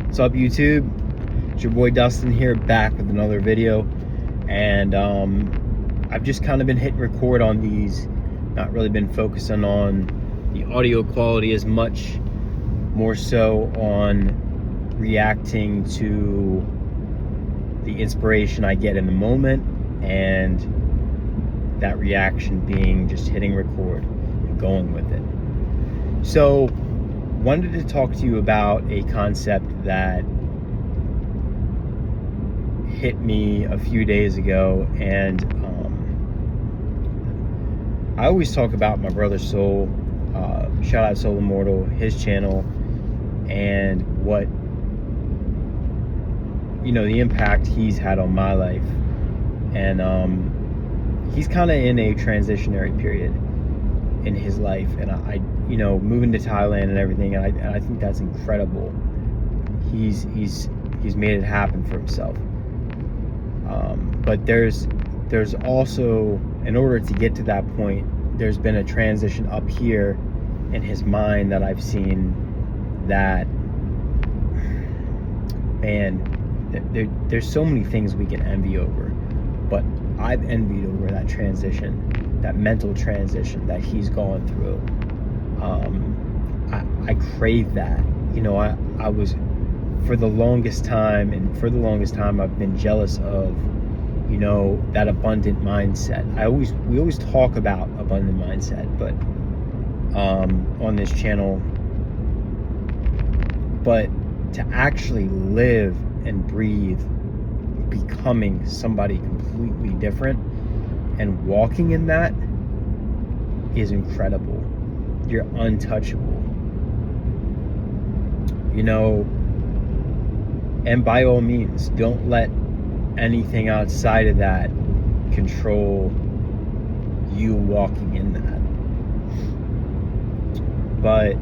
What's up, YouTube? It's your boy Dustin here, back with another video. And I've just kind of been hitting record on these, not really been focusing on the audio quality as much, more so on reacting to the inspiration I get in the moment, and that reaction being just hitting record and going with it. So wanted to talk to you about a concept that hit me a few days ago, and I always talk about my brother Soul, shout out Soul Immortal, his channel, and what, you know, the impact he's had on my life. And he's kind of in a transitionary period in his life, and I you know, moving to Thailand and everything, and I think that's incredible. He's made it happen for himself. But there's also, in order to get to that point, there's been a transition up here in his mind that I've seen that, man, there's so many things we can envy over, but I've envied over that transition, that mental transition that he's gone through. I crave that. You know, I was, for the longest time I've been jealous of, you know, that abundant mindset. We always talk about abundant mindset, but on this channel, but to actually live and breathe becoming somebody completely different and walking in that is incredible. You're untouchable, you know. And by all means, don't let anything outside of that control you walking in that. But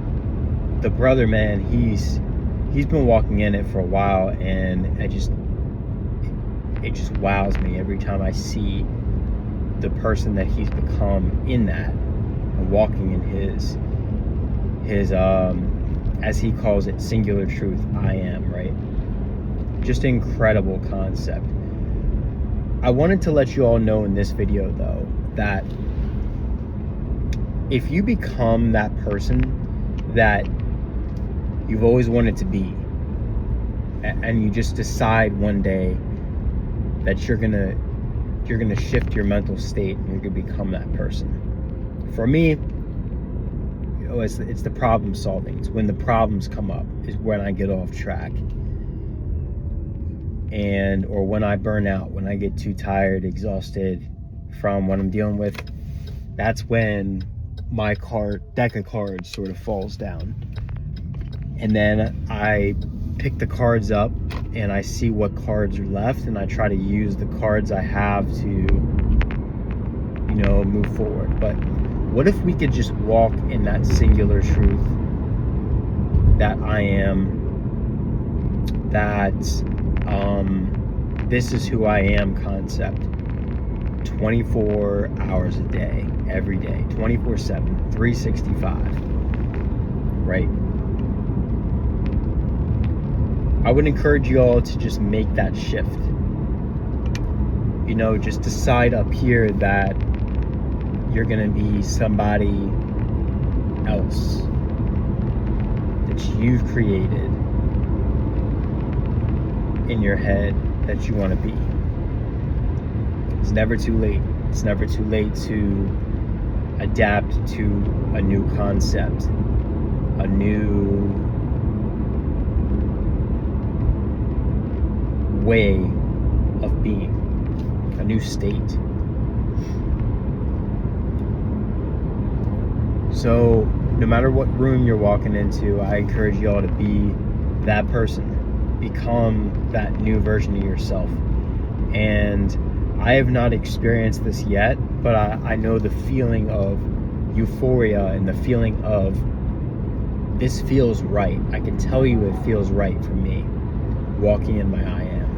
the brother, man, he's been walking in it for a while, and it just wows me every time I see the person that he's become in that, and walking in his as he calls it, singular truth, I am, right? Just an incredible concept. I wanted to let you all know in this video, though, that if you become that person that you've always wanted to be, and you just decide one day that you're gonna shift your mental state and you're gonna become that person. For me, you know, it's the problem solving. It's when the problems come up is when I get off track, or when I burn out, when I get too tired, exhausted from what I'm dealing with. That's when my deck of cards sort of falls down, and then I pick the cards up and I see what cards are left, and I try to use the cards I have to, you know, move forward. But what if we could just walk in that singular truth that I am, that this is who I am concept, 24 hours a day, every day, 24/7, 365, right? I would encourage you all to just make that shift. You know, just decide up here that you're gonna be somebody else that you've created in your head that you want to be. It's never too late. It's never too late to adapt to a new concept, a new way of being, a new state. So no matter what room you're walking into, I encourage you all to be that person. Become that new version of yourself. And I have not experienced this yet, but I know the feeling of euphoria and the feeling of this feels right. I can tell you it feels right for me, walking in my I am.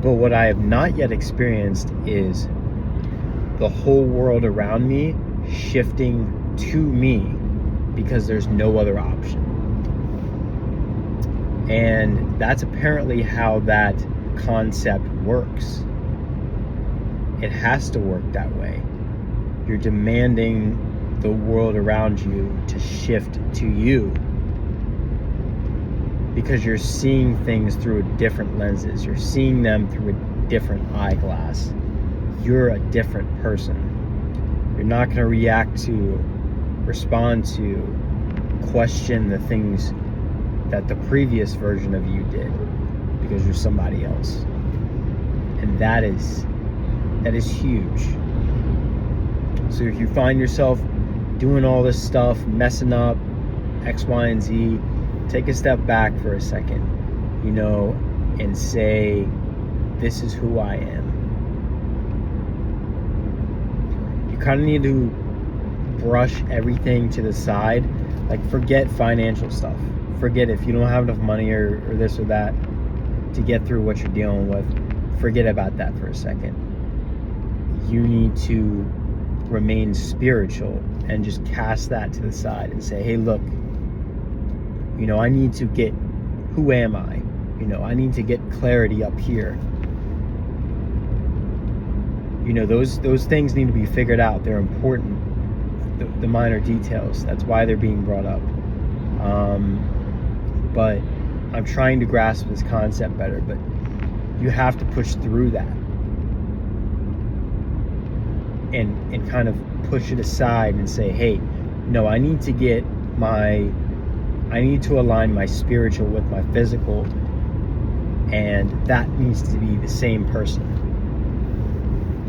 But what I have not yet experienced is the whole world around me shifting to me because there's no other option. And that's apparently how that concept works. It has to work that way. You're demanding the world around you to shift to you because you're seeing things through different lenses. You're seeing them through a different eyeglass. You're a different person. You're not going to react to, respond to, question the things that the previous version of you did because you're somebody else. And that is huge. So if you find yourself doing all this stuff, messing up X, Y, and Z, take a step back for a second, and say, this is who I am. You kind of need to brush everything to the side. Like, forget financial stuff. Forget if you don't have enough money or this or that to get through what you're dealing with. Forget about that for a second. You need to remain spiritual and just cast that to the side and say, hey, look, I need to get, who am I? I need to get clarity up here. Those things need to be figured out. They're important. The minor details. That's why they're being brought up. But I'm trying to grasp this concept better, but you have to push through that and kind of push it aside and say, hey, no, I need to align my spiritual with my physical, and that needs to be the same person.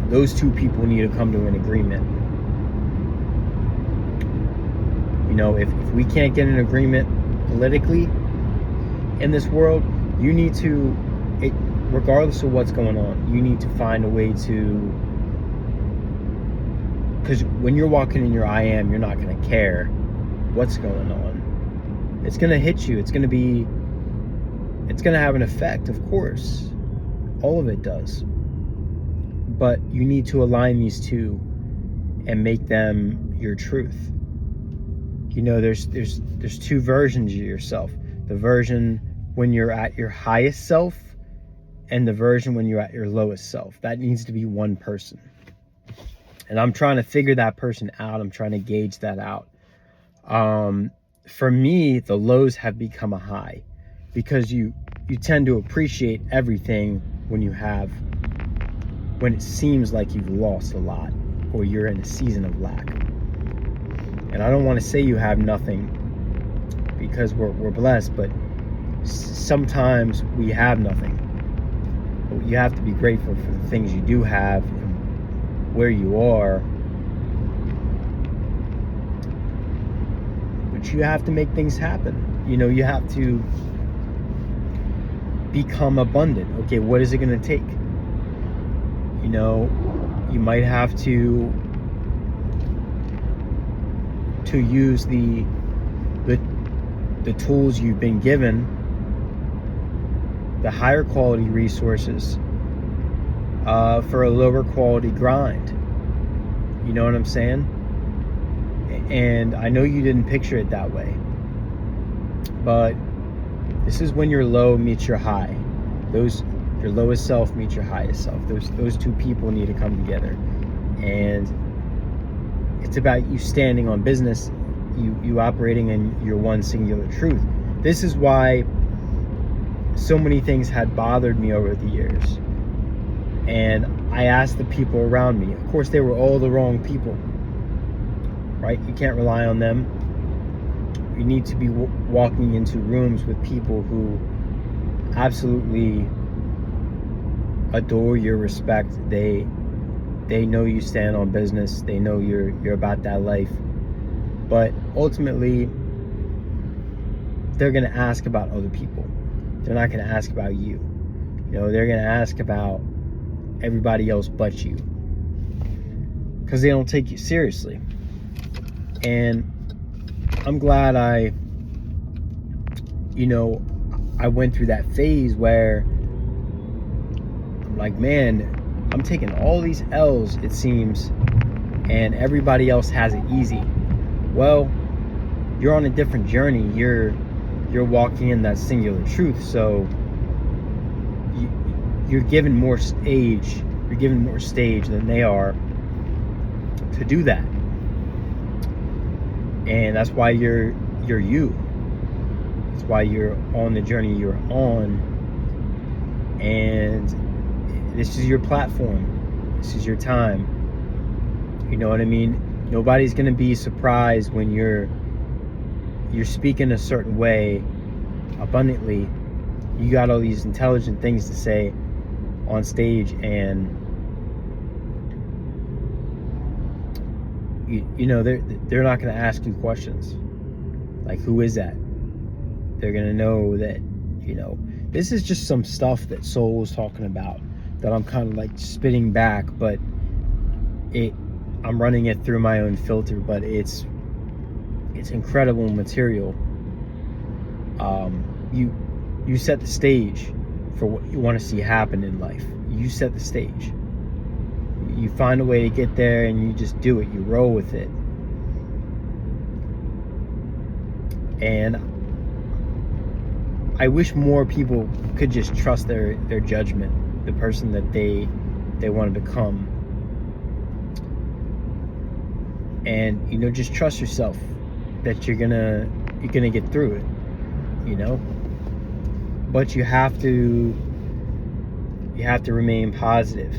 Those two people need to come to an agreement. If we can't get an agreement politically in this world, you need to, regardless of what's going on, you need to find a way to, because when you're walking in your I am, you're not going to care what's going on. It's going to hit you. It's going to have an effect, of course. All of it does. But you need to align these two and make them your truth. There's two versions of yourself. The version when you're at your highest self and the version when you're at your lowest self. That needs to be one person. And I'm trying to figure that person out. I'm trying to gauge that out. For me, the lows have become a high because you tend to appreciate everything when it seems like you've lost a lot or you're in a season of lack. And I don't want to say you have nothing because we're blessed, but sometimes we have nothing. But you have to be grateful for the things you do have and where you are. But you have to make things happen. You have to become abundant. Okay, what is it going to take? You might have to use the tools you've been given, the higher quality resources, for a lower quality grind. You know what I'm saying? And I know you didn't picture it that way, but this is when your low meets your high. Your lowest self meets your highest self. Those two people need to come together. And it's about you standing on business, you operating in your one singular truth. This is why so many things had bothered me over the years. And I asked the people around me. Of course, they were all the wrong people, right? You can't rely on them. You need to be walking into rooms with people who absolutely adore your respect. They know you stand on business. They know you're about that life. But ultimately, they're going to ask about other people. They're not going to ask about you. They're going to ask about everybody else but you, because they don't take you seriously. And I'm glad I went through that phase where I'm like, man, I'm taking all these L's, it seems, and everybody else has it easy. Well, you're on a different journey. You're you're walking in that singular truth. So you're given more stage. You're given more stage than they are to do that, and that's why you're you. That's why you're on the journey you're on, and this is your platform. This is your time. You know what I mean? Nobody's gonna be surprised when you're speaking a certain way abundantly. You got all these intelligent things to say on stage, and you know they're not going to ask you questions like, who is that? They're going to know that, you know, this is just some stuff that Soul was talking about that I'm kind of like spitting back, but I'm running it through my own filter, but it's incredible material. You set the stage for what you want to see happen in life. You set the stage. You find a way to get there, and you just do it. You roll with it. And I wish more people could just trust their judgment, the person that they want to become. And, you know, just trust yourself that you're gonna get through it, you know. But you have to remain positive.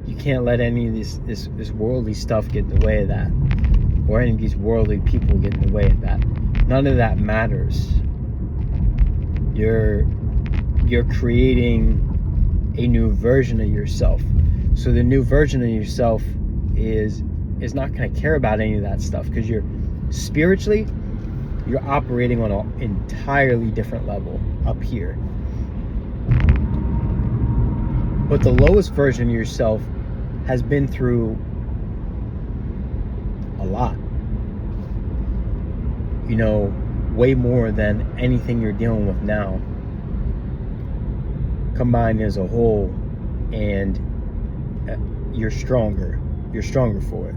You can't let any of this worldly stuff get in the way of that, or any of these worldly people get in the way of that. None of that matters. You're creating a new version of yourself. So the new version of yourself is not going to care about any of that stuff, because you're spiritually, you're operating on an entirely different level up here. But the lowest version of yourself has been through a lot. You know, way more than anything you're dealing with now, combined as a whole, and you're stronger. You're stronger for it.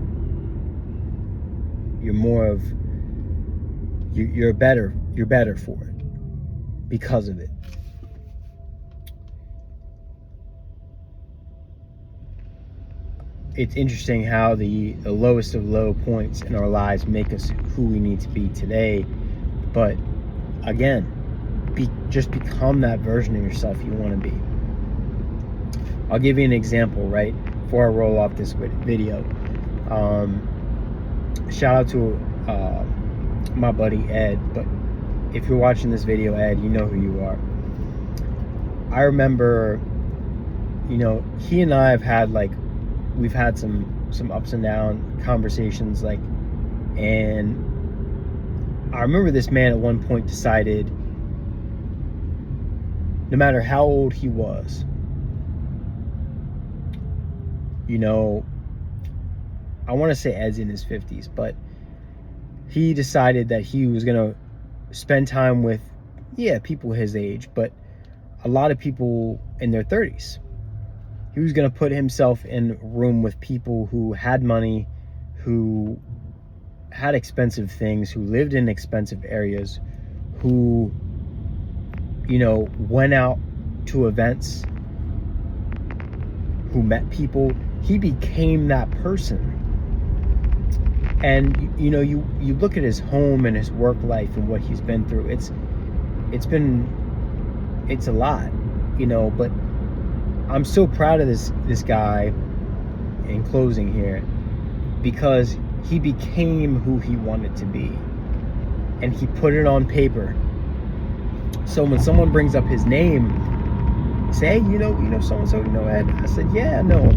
You're more of, you're better for it because of it. It's interesting how the lowest of low points in our lives make us who we need to be today. But again, just become that version of yourself you want to be. I'll give you an example, right? Before I roll off this video. Shout out to my buddy Ed. But if you're watching this video, Ed, you know who you are. I remember, you know, he and I have had we've had some ups and down conversations, and I remember this man at one point decided, no matter how old he was, you know, I want to say Ed's in his 50s, but he decided that he was going to spend time with, people his age, but a lot of people in their 30s. He was going to put himself in a room with people who had money, who had expensive things, who lived in expensive areas, who, you know, went out to events, who met people. He became that person. And, you know, you look at his home and his work life and what he's been through. It's a lot, you know, but I'm so proud of this guy, in closing here, because he became who he wanted to be, and he put it on paper. So when someone brings up his name, say, hey, you know so-and-so, you know Ed? I said, yeah, I know him.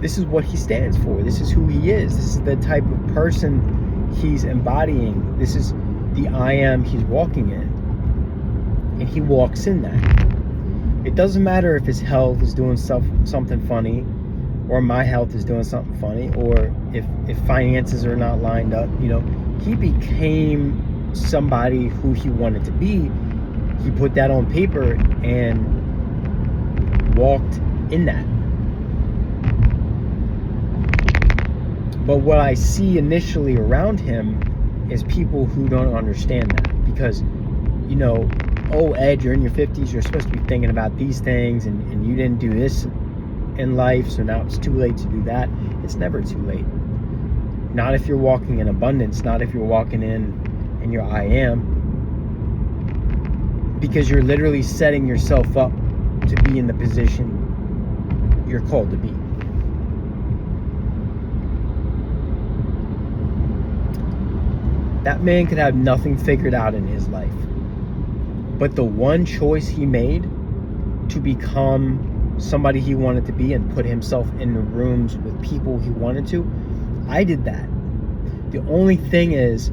This is what he stands for. This is who he is. This is the type of person he's embodying. This is the I am he's walking in. And he walks in that. It doesn't matter if his health is doing something funny, or my health is doing something funny, or if finances are not lined up. You know, he became somebody who he wanted to be. He put that on paper and walked in that. But what I see initially around him is people who don't understand that, because, you know, oh, Ed, you're in your 50s, you're supposed to be thinking about these things, and you didn't do this in life, so now it's too late to do that. It's never too late. Not if you're walking in abundance, not if you're walking in your I am, because you're literally setting yourself up to be in the position you're called to be. That man could have nothing figured out in his life, but the one choice he made to become somebody he wanted to be and put himself in the rooms with people he wanted to, I did that. The only thing is,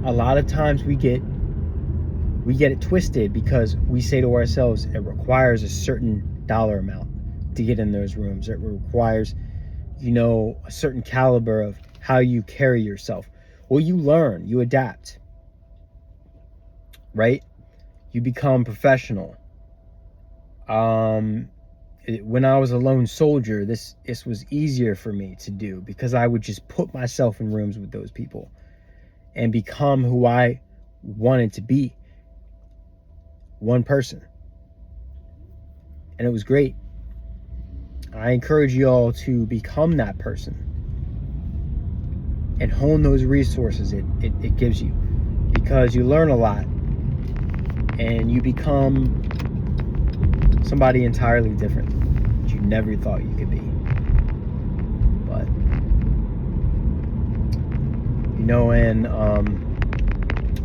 a lot of times we get it twisted because we say to ourselves, it requires a certain dollar amount to get in those rooms. It requires, you know, a certain caliber of how you carry yourself. Well, you learn, you adapt, right? You become professional. When I was a lone soldier, this was easier for me to do because I would just put myself in rooms with those people and become who I wanted to be. One person. And it was great. I encourage you all to become that person and hone those resources it gives you, because you learn a lot and you become somebody entirely different that you never thought you could be. But, you know, and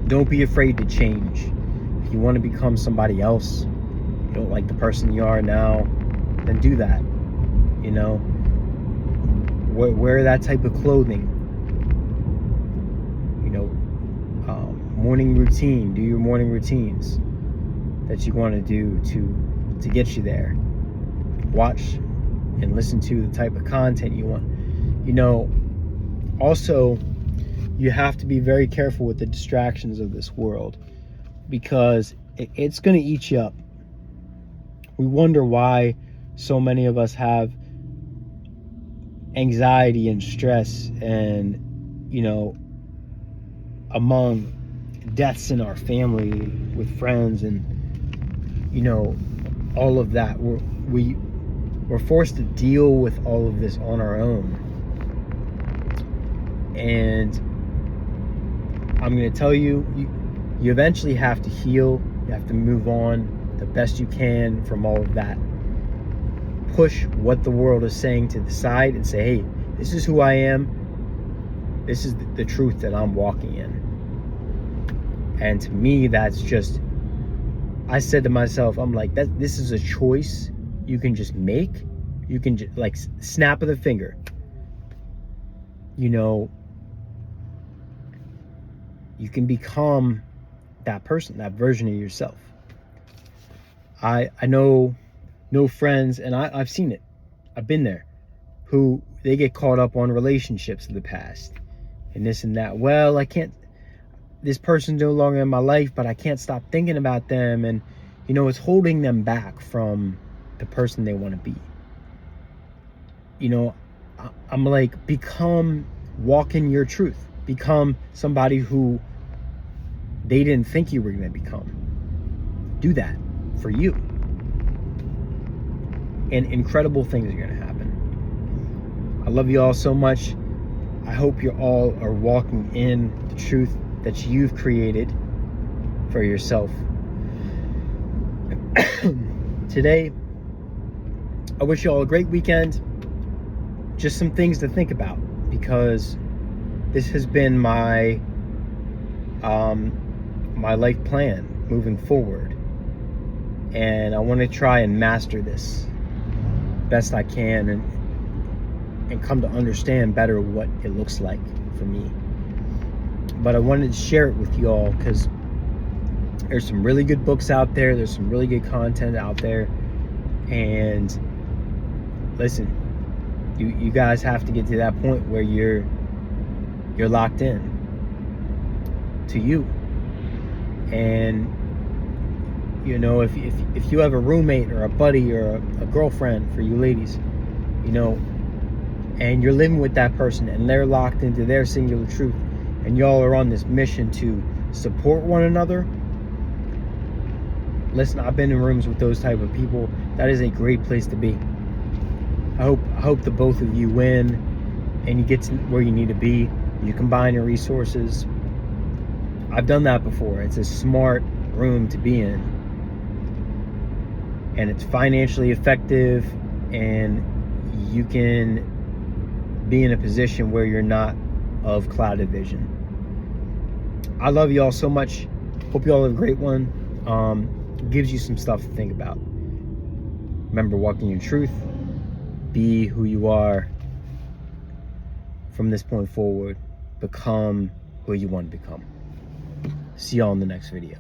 don't be afraid to change. If you want to become somebody else, you don't like the person you are now, then do that. You know, wear that type of clothing. You know, morning routine. Do your morning routines that you want to do to get you there. Watch and listen to the type of content you want. You know, also, you have to be very careful with the distractions of this world, because it's going to eat you up. We wonder why so many of us have anxiety and stress, and, you know, among deaths in our family, with friends, and, you know, all of that. We're forced to deal with all of this on our own. And I'm going to tell you, you eventually have to heal. You have to move on the best you can from all of that. Push what the world is saying to the side and say, hey, this is who I am. This is the truth that I'm walking in. And to me, that's just, I said to myself, I'm like, this is a choice you can just make. You can just, like, snap of the finger. You know, you can become that person, that version of yourself. I know friends, and I've seen it. I've been there, who they get caught up on relationships of the past and this and that. Well, this person's no longer in my life, but I can't stop thinking about them. And, you know, it's holding them back from the person they want to be. You know, I'm like, walk in your truth. Become somebody who they didn't think you were going to become. Do that for you. And incredible things are going to happen. I love you all so much. I hope you all are walking in the truth that you've created for yourself. Today, I wish you all a great weekend. Just some things to think about, because this has been my my life plan moving forward, and I want to try and master this best I can, and come to understand better what it looks like for me. But I wanted to share it with you all because there's some really good books out there. There's some really good content out there. And listen, you guys have to get to that point where you're locked in to you. And, you know, if you have a roommate or a buddy or a girlfriend, for you ladies, you know, and you're living with that person and they're locked into their singular truth, and y'all are on this mission to support one another. Listen, I've been in rooms with those type of people. That is a great place to be. I hope the both of you win and you get to where you need to be. You combine your resources. I've done that before. It's a smart room to be in. And it's financially effective, and you can be in a position where you're not of clouded vision. I love you all so much. Hope you all have a great one. Gives you some stuff to think about. Remember, walk in your truth. Be who you are from this point forward. Become who you want to become. See y'all in the next video.